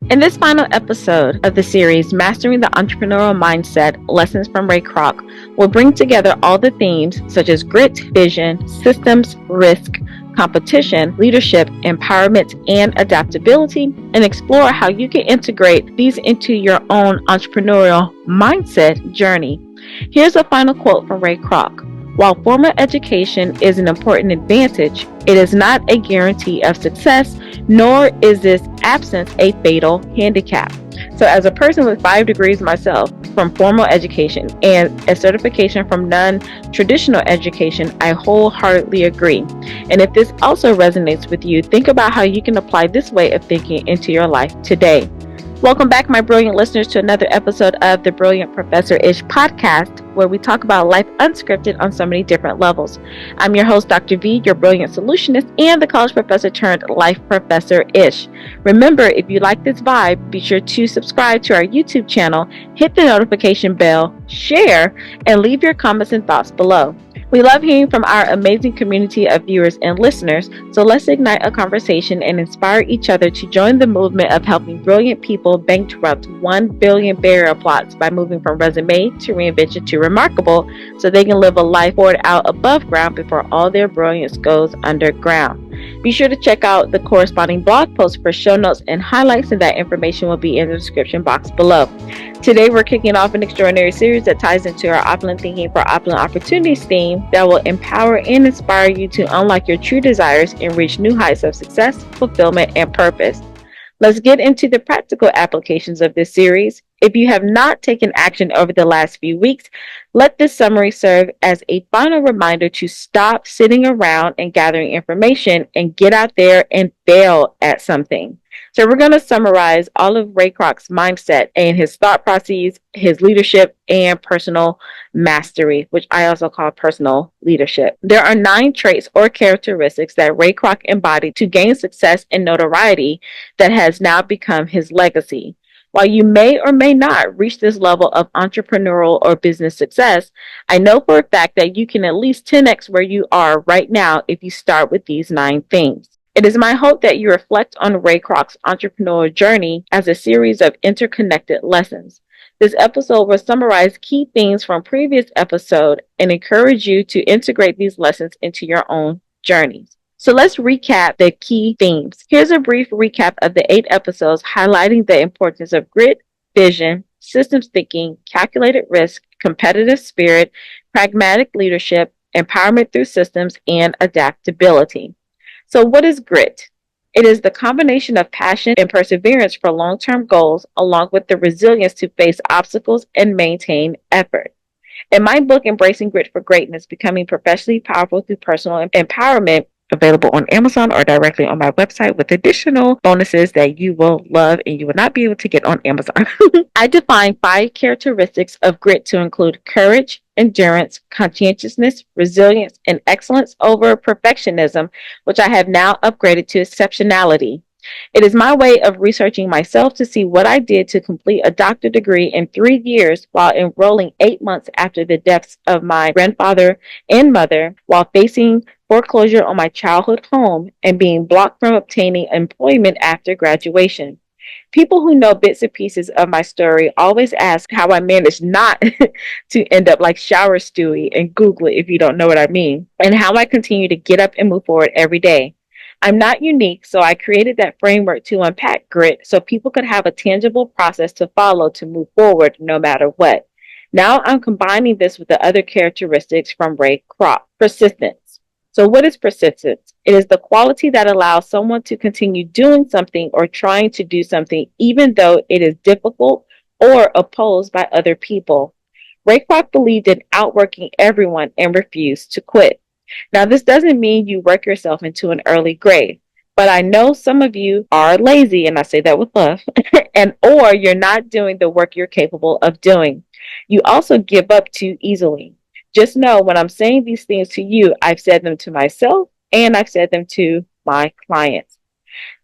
In this final episode of the series, Mastering the Entrepreneurial Mindset, Lessons from Ray Kroc, we'll bring together all the themes such as grit, vision, systems, risk, competition, leadership, empowerment, and adaptability, and explore how you can integrate these into your own entrepreneurial mindset journey. Here's a final quote from Ray Kroc. While formal education is an important advantage, it is not a guarantee of success, nor is this absence a fatal handicap. So as a person with 5 degrees myself from formal education and a certification from non-traditional education, I wholeheartedly agree. And if this also resonates with you, think about how you can apply this way of thinking into your life today. Welcome back, my brilliant listeners, to another episode of the Brilliant Professor-ish podcast, where we talk about life unscripted on so many different levels. I'm your host, Dr. V, your brilliant solutionist and the college professor turned life professor-ish. Remember, if you like this vibe, be sure to subscribe to our YouTube channel, hit the notification bell, share, and leave your comments and thoughts below. We love hearing from our amazing community of viewers and listeners, so let's ignite a conversation and inspire each other to join the movement of helping brilliant people bankrupt 1 billion burial plots by moving from resume to reinvention to remarkable, so they can live a life poured out above ground before all their brilliance goes underground. Be sure to check out the corresponding blog post for show notes and highlights, and that information will be in the description box below. Today, we're kicking off an extraordinary series that ties into our Opulent Thinking for Opulent Opportunities theme that will empower and inspire you to unlock your true desires and reach new heights of success, fulfillment, and purpose. Let's get into the practical applications of this series. If you have not taken action over the last few weeks, let this summary serve as a final reminder to stop sitting around and gathering information and get out there and fail at something. So we're going to summarize all of Ray Kroc's mindset and his thought processes, his leadership, and personal mastery, which I also call personal leadership. There are 9 traits or characteristics that Ray Kroc embodied to gain success and notoriety that has now become his legacy. While you may or may not reach this level of entrepreneurial or business success, I know for a fact that you can at least 10x where you are right now if you start with these 9 things. It is my hope that you reflect on Ray Kroc's entrepreneurial journey as a series of interconnected lessons. This episode will summarize key themes from previous episodes and encourage you to integrate these lessons into your own journeys. So let's recap the key themes. Here's a brief recap of the 8 episodes highlighting the importance of grit, vision, systems thinking, calculated risk, competitive spirit, pragmatic leadership, empowerment through systems, and adaptability. So what is grit? It is the combination of passion and perseverance for long-term goals, along with the resilience to face obstacles and maintain effort. In my book, Embracing Grit for Greatness, Becoming Professionally Powerful Through Personal Empowerment, available on Amazon or directly on my website with additional bonuses that you will love and you will not be able to get on Amazon. I define 5 characteristics of grit to include courage, endurance, conscientiousness, resilience, and excellence over perfectionism, which I have now upgraded to exceptionality. It is my way of researching myself to see what I did to complete a doctorate degree in 3 years while enrolling 8 months after the deaths of my grandfather and mother, while facing foreclosure on my childhood home and being blocked from obtaining employment after graduation. People who know bits and pieces of my story always ask how I managed not to end up like Shower Stewie and Google it if you don't know what I mean, and how I continue to get up and move forward every day. I'm not unique, so I created that framework to unpack grit so people could have a tangible process to follow to move forward no matter what. Now I'm combining this with the other characteristics from Ray Kroc. Persistence. So what is persistence? It is the quality that allows someone to continue doing something or trying to do something even though it is difficult or opposed by other people. Ray Kroc believed in outworking everyone and refused to quit. Now, this doesn't mean you work yourself into an early grave, but I know some of you are lazy, and I say that with love, or you're not doing the work you're capable of doing. You also give up too easily. Just know when I'm saying these things to you, I've said them to myself and I've said them to my clients.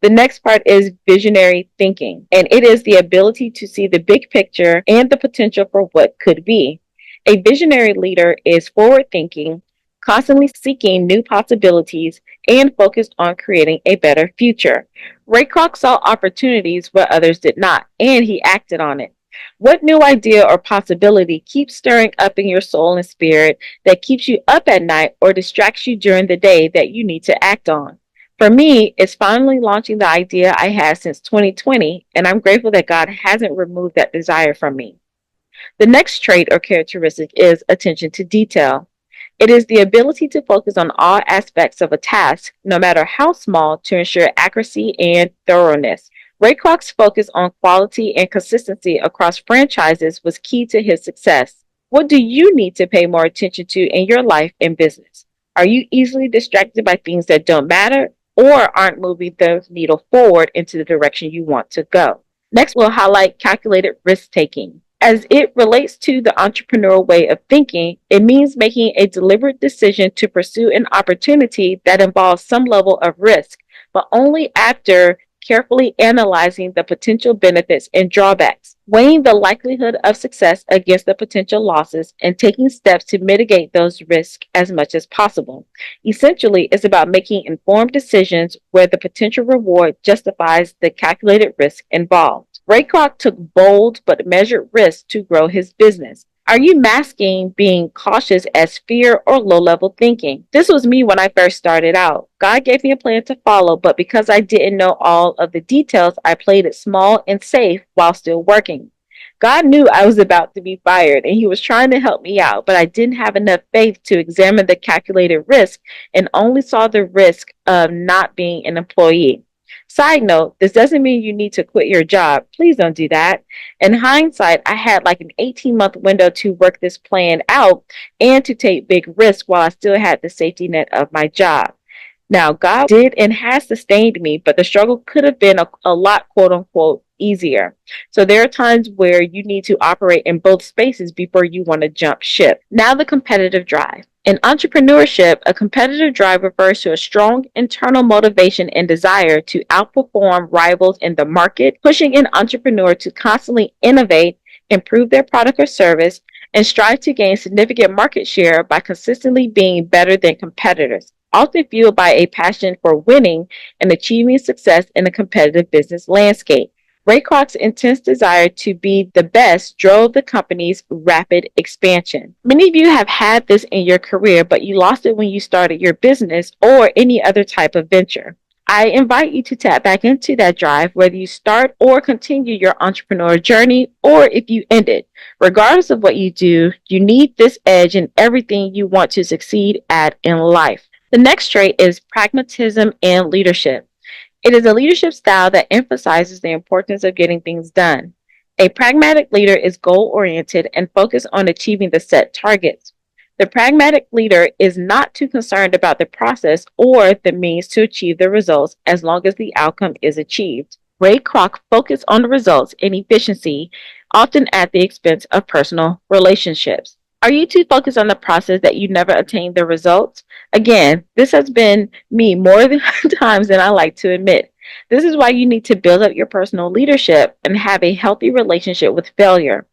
The next part is visionary thinking, and it is the ability to see the big picture and the potential for what could be. A visionary leader is forward thinking, constantly seeking new possibilities, and focused on creating a better future. Ray Kroc saw opportunities where others did not, and he acted on it. What new idea or possibility keeps stirring up in your soul and spirit that keeps you up at night or distracts you during the day that you need to act on? For me, it's finally launching the idea I had since 2020, and I'm grateful that God hasn't removed that desire from me. The next trait or characteristic is attention to detail. It is the ability to focus on all aspects of a task, no matter how small, to ensure accuracy and thoroughness. Ray Kroc's focus on quality and consistency across franchises was key to his success. What do you need to pay more attention to in your life and business? Are you easily distracted by things that don't matter or aren't moving the needle forward into the direction you want to go? Next, we'll highlight calculated risk taking. As it relates to the entrepreneurial way of thinking, it means making a deliberate decision to pursue an opportunity that involves some level of risk, but only after carefully analyzing the potential benefits and drawbacks, weighing the likelihood of success against the potential losses, and taking steps to mitigate those risks as much as possible. Essentially, it's about making informed decisions where the potential reward justifies the calculated risk involved. Ray Kroc took bold but measured risks to grow his business. Are you masking being cautious as fear or low level thinking? This was me when I first started out. God gave me a plan to follow, but because I didn't know all of the details, I played it small and safe while still working. God knew I was about to be fired and he was trying to help me out, but I didn't have enough faith to examine the calculated risk and only saw the risk of not being an employee. Side note, this doesn't mean you need to quit your job. Please don't do that. In hindsight, I had like an 18-month window to work this plan out and to take big risks while I still had the safety net of my job. Now, God did and has sustained me, but the struggle could have been a lot, quote unquote, easier. So there are times where you need to operate in both spaces before you want to jump ship. Now, the competitive drive. In entrepreneurship, a competitive drive refers to a strong internal motivation and desire to outperform rivals in the market, pushing an entrepreneur to constantly innovate, improve their product or service, and strive to gain significant market share by consistently being better than competitors, often fueled by a passion for winning and achieving success in a competitive business landscape. Ray Kroc's intense desire to be the best drove the company's rapid expansion. Many of you have had this in your career, but you lost it when you started your business or any other type of venture. I invite you to tap back into that drive, whether you start or continue your entrepreneurial journey, or if you end it. Regardless of what you do, you need this edge in everything you want to succeed at in life. The next trait is pragmatism and leadership. It is a leadership style that emphasizes the importance of getting things done. A pragmatic leader is goal-oriented and focused on achieving the set targets. The pragmatic leader is not too concerned about the process or the means to achieve the results as long as the outcome is achieved. Ray Kroc focused on the results and efficiency, often at the expense of personal relationships. Are you too focused on the process that you never attain the results? Again, this has been me more times than I like to admit. This is why you need to build up your personal leadership and have a healthy relationship with failure.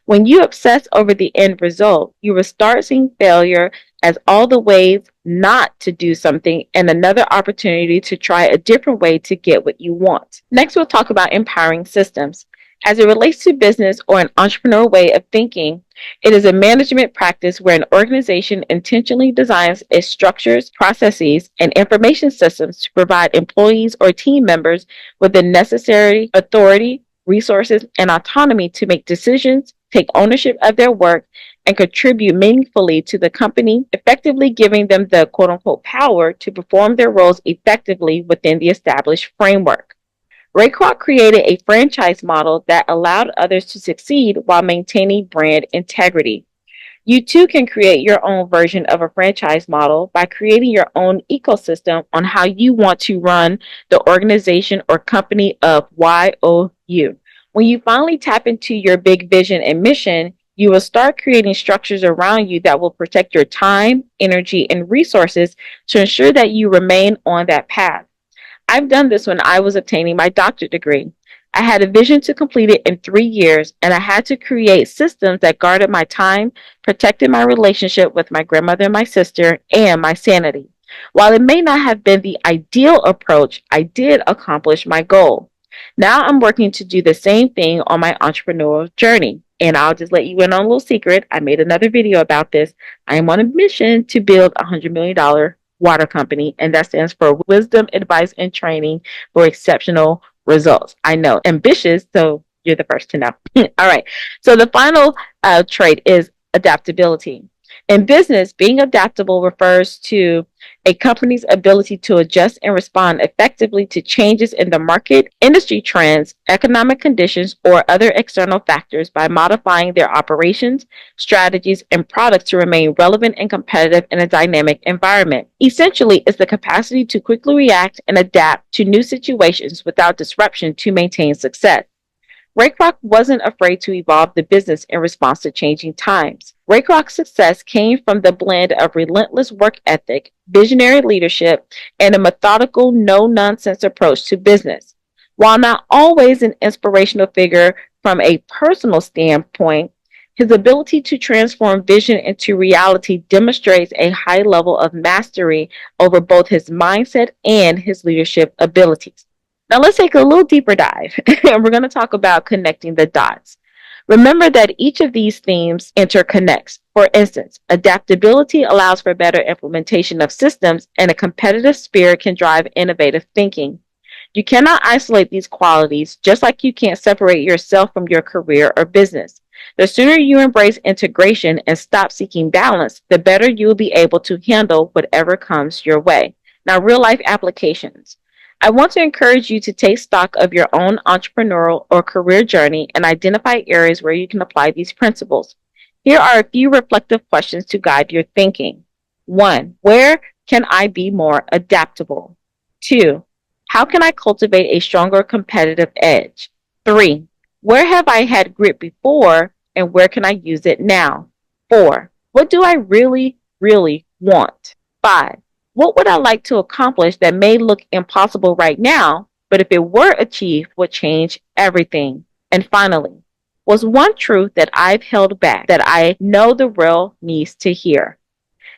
When you obsess over the end result, you will start seeing failure as all the ways not to do something and another opportunity to try a different way to get what you want. Next, we'll talk about empowering systems. As it relates to business or an entrepreneurial way of thinking, it is a management practice where an organization intentionally designs its structures, processes, and information systems to provide employees or team members with the necessary authority, resources, and autonomy to make decisions, take ownership of their work, and contribute meaningfully to the company, effectively giving them the quote-unquote power to perform their roles effectively within the established framework. Ray Kroc created a franchise model that allowed others to succeed while maintaining brand integrity. You too can create your own version of a franchise model by creating your own ecosystem on how you want to run the organization or company of 𝐊𝐲. When you finally tap into your big vision and mission, you will start creating structures around you that will protect your time, energy, and resources to ensure that you remain on that path. I've done this when I was obtaining my doctorate degree. I had a vision to complete it in 3 years, and I had to create systems that guarded my time, protected my relationship with my grandmother and my sister, and my sanity. While it may not have been the ideal approach, I did accomplish my goal. Now I'm working to do the same thing on my entrepreneurial journey. And I'll just let you in on a little secret. I made another video about this. I am on a mission to build a $100 million water company, and that stands for Wisdom, Advice, and Training for Exceptional Results. I know, ambitious, so you're the first to know. All right. So the final trait is adaptability. In business, being adaptable refers to a company's ability to adjust and respond effectively to changes in the market, industry trends, economic conditions, or other external factors by modifying their operations, strategies, and products to remain relevant and competitive in a dynamic environment. Essentially, it's the capacity to quickly react and adapt to new situations without disruption to maintain success. Ray Kroc wasn't afraid to evolve the business in response to changing times. Ray Kroc's success came from the blend of relentless work ethic, visionary leadership, and a methodical, no-nonsense approach to business. While not always an inspirational figure from a personal standpoint, his ability to transform vision into reality demonstrates a high level of mastery over both his mindset and his leadership abilities. Now let's take a little deeper dive, and we're going to talk about connecting the dots. Remember that each of these themes interconnects. For instance, adaptability allows for better implementation of systems, and a competitive spirit can drive innovative thinking. You cannot isolate these qualities, just like you can't separate yourself from your career or business. The sooner you embrace integration and stop seeking balance, the better you will be able to handle whatever comes your way. Now, real life applications. I want to encourage you to take stock of your own entrepreneurial or career journey and identify areas where you can apply these principles. Here are a few reflective questions to guide your thinking. 1. Where can I be more adaptable? 2. How can I cultivate a stronger competitive edge? 3. Where have I had grit before, and where can I use it now? 4. What do I really, really want? 5. What would I like to accomplish that may look impossible right now, but if it were achieved, would change everything? And finally, what's one truth that I've held back that I know the world needs to hear?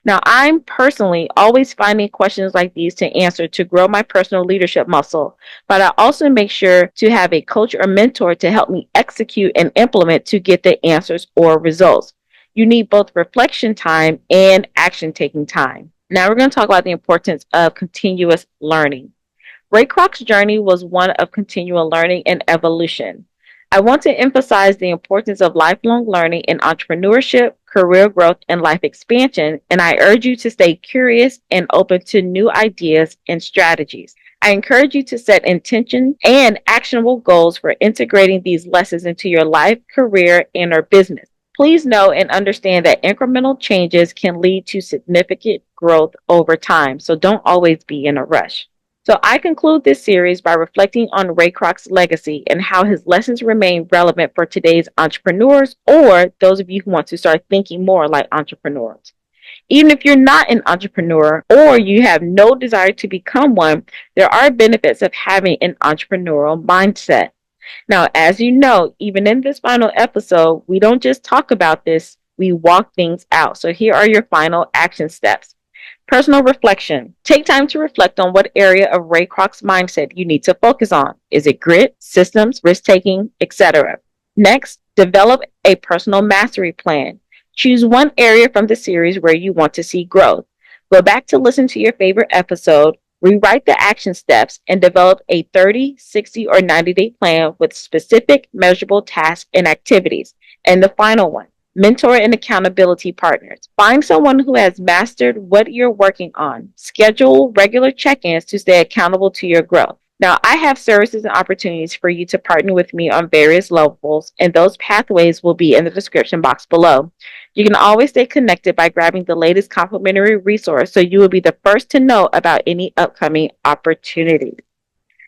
Now, I'm personally always finding questions like these to answer to grow my personal leadership muscle, but I also make sure to have a coach or mentor to help me execute and implement to get the answers or results. You need both reflection time and action taking time. Now we're going to talk about the importance of continuous learning. Ray Kroc's journey was one of continual learning and evolution. I want to emphasize the importance of lifelong learning in entrepreneurship, career growth, and life expansion, and I urge you to stay curious and open to new ideas and strategies. I encourage you to set intention and actionable goals for integrating these lessons into your life, career, and or business. Please know and understand that incremental changes can lead to significant growth over time, so don't always be in a rush. So I conclude this series by reflecting on Ray Kroc's legacy and how his lessons remain relevant for today's entrepreneurs or those of you who want to start thinking more like entrepreneurs. Even if you're not an entrepreneur or you have no desire to become one, there are benefits of having an entrepreneurial mindset. Now, as you know, even in this final episode, we don't just talk about this, we walk things out. So here are your final action steps. Personal reflection. Take time to reflect on what area of Ray Kroc's mindset you need to focus on. Is it grit, systems, risk-taking, etc.? Next, develop a personal mastery plan. Choose one area from the series where you want to see growth. Go back to listen to your favorite episode, rewrite the action steps, and develop a 30, 60, or 90-day plan with specific, measurable tasks and activities. And the final one, mentor and accountability partners. Find someone who has mastered what you're working on. Schedule regular check-ins to stay accountable to your growth. Now, I have services and opportunities for you to partner with me on various levels, and those pathways will be in the description box below. You can always stay connected by grabbing the latest complimentary resource so you will be the first to know about any upcoming opportunities.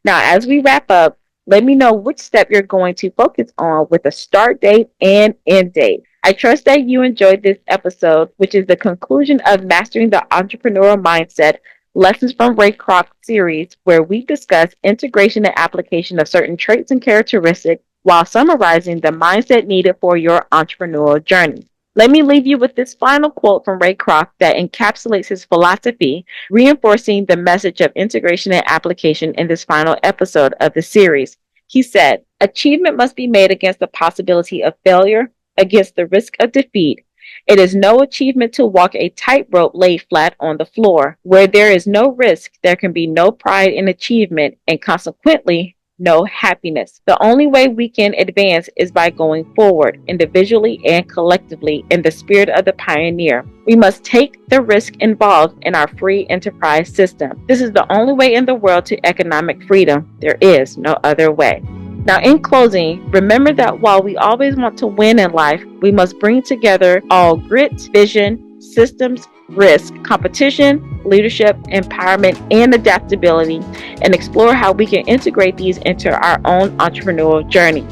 Now, as we wrap up, let me know which step you're going to focus on with a start date and end date. I trust that you enjoyed this episode, which is the conclusion of Mastering the Entrepreneurial Mindset, Lessons from Ray Kroc series, where we discuss integration and application of certain traits and characteristics while summarizing the mindset needed for your entrepreneurial journey. Let me leave you with this final quote from Ray Kroc that encapsulates his philosophy, reinforcing the message of integration and application in this final episode of the series. He said, "Achievement must be made against the possibility of failure, against the risk of defeat. It is no achievement to walk a tightrope laid flat on the floor. Where there is no risk, there can be no pride in achievement and consequently no happiness. The only way we can advance is by going forward, individually and collectively, in the spirit of the pioneer. We must take the risk involved in our free enterprise system. This is the only way in the world to economic freedom. There is no other way." Now, in closing, remember that while we always want to win in life, we must bring together all grit, vision, systems, risk, competition, leadership, empowerment, and adaptability, and explore how we can integrate these into our own entrepreneurial journey.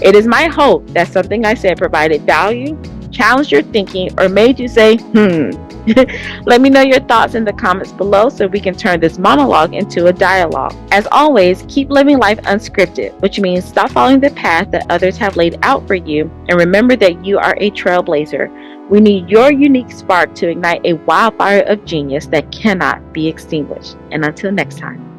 It is my hope that something I said provided value, challenged your thinking, or made you say, Let me know your thoughts in the comments below so we can turn this monologue into a dialogue. As always, keep living life unscripted, which means stop following the path that others have laid out for you, and remember that you are a trailblazer. We need your unique spark to ignite a wildfire of genius that cannot be extinguished. And until next time.